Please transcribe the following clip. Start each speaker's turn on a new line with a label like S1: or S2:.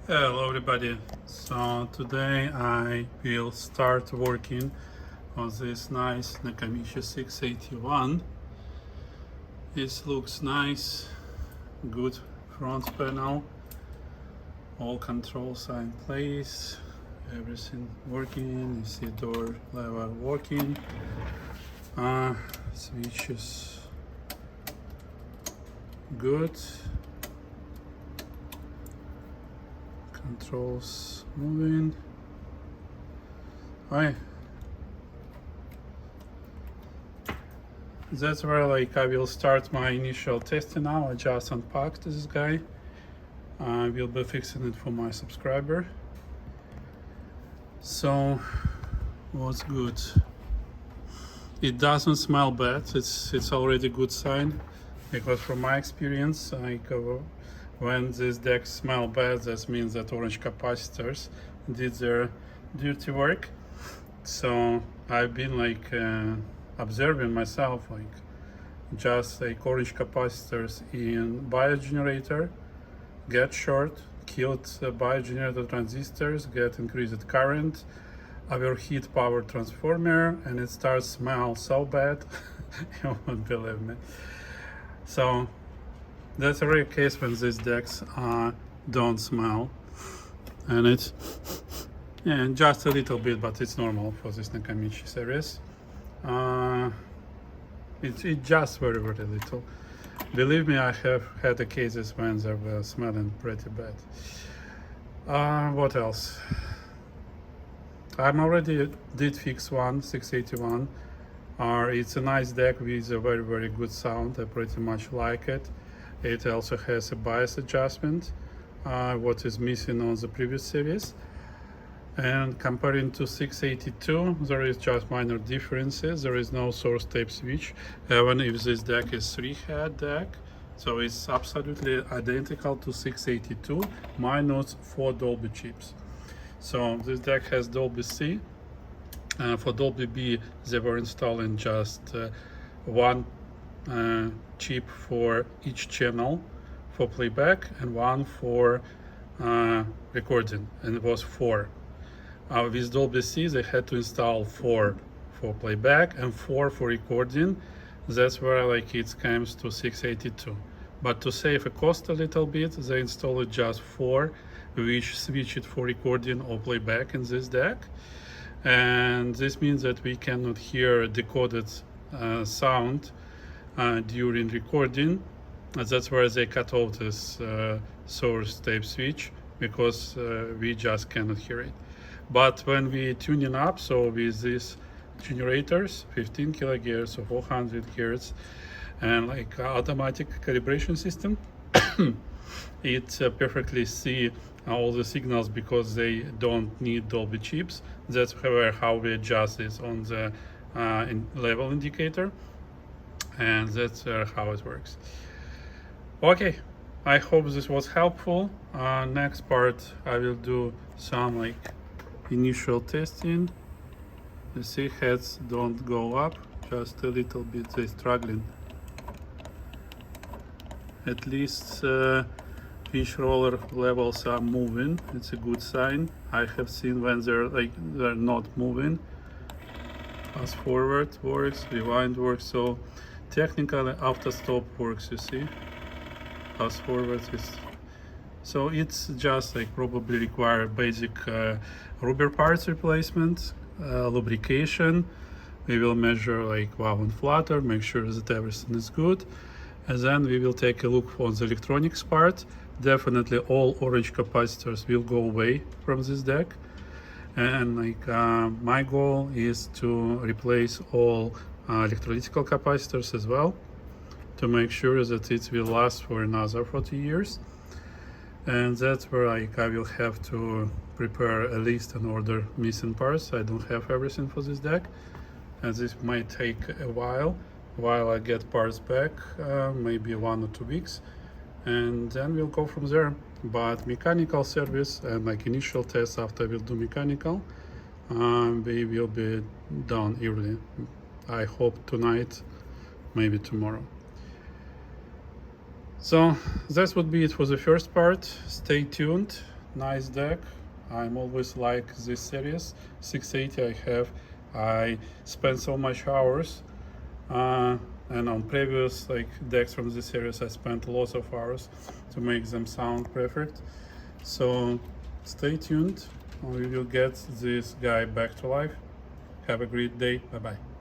S1: Hello everybody. So today I will start working on this nice Nakamichi 681. This looks nice, good front panel, all controls are in place, everything working, you see door lever working, switches good, controls moving. Hi. That's where I will start my initial testing now. I just unpacked this guy. I will be fixing it for my subscriber. So what's good? It doesn't smell bad. It's already a good sign, because from my experience, when this deck smell bad, that means that orange capacitors did their dirty work. So I've been observing myself, just orange capacitors in bias generator get short, killed bias generator transistors, get increased current, overheat power transformer, and it starts smell so bad you won't believe me. So that's a rare case when these decks don't smell, and it's just a little bit, but it's normal for this Nakamichi series. It's just very little. Believe me, I have had the cases when they were smelling pretty bad. What else? I'm already did fix one 681. It's a nice deck with a very good sound. I pretty much like it. It also has a bias adjustment, what is missing on the previous series. And comparing to 682, there is just minor differences. There is no source tape switch, even if this deck is 3-head deck. So it's absolutely identical to 682 minus 4 Dolby chips. So this deck has Dolby C. For Dolby B, they were installing just one chip for each channel for playback and one for recording, and it was 4. With Dolby C, they had to install 4 for playback and 4 for recording. That's where it comes to 682. But to save a cost a little bit, they installed just 4, which switch it for recording or playback in this deck. And this means that we cannot hear decoded sound during recording. That's where they cut off this source tape switch, because we just cannot hear it. But when we tune it up, so with these generators, 15 kilohertz or 400 hertz, and automatic calibration system, it perfectly see all the signals, because they don't need Dolby chips. That's how we adjust this on the level indicator, and that's how it works. Okay, I hope this was helpful. Next part, I will do some initial testing. The C heads don't go up, just a little bit. They're struggling. At least fish roller levels are moving. It's a good sign. I have seen when they're not moving. Fast forward works, rewind works. So technically after stop works, you see. Fast forward is, so it's just probably require basic rubber parts replacement, lubrication. We will measure wow and flutter, make sure that everything is good, and then we will take a look on the electronics part. Definitely all orange capacitors will go away from this deck, and my goal is to replace all electrolytical capacitors as well, to make sure that it will last for another 40 years. And that's where I will have to prepare a list and order missing parts. I don't have everything for this deck, and this might take a while I get parts back, maybe 1 or 2 weeks, and then we'll go from there. But mechanical service and initial tests after we'll do mechanical, we will be done early. I hope tonight, maybe tomorrow. So that would be it for the first part. Stay tuned. nice deck. I'm always like this series 680 I spent so much hours, and on previous like decks from this series I spent lots of hours to make them sound perfect. So stay tuned, we will get this guy back to life. Have a great day. Bye bye.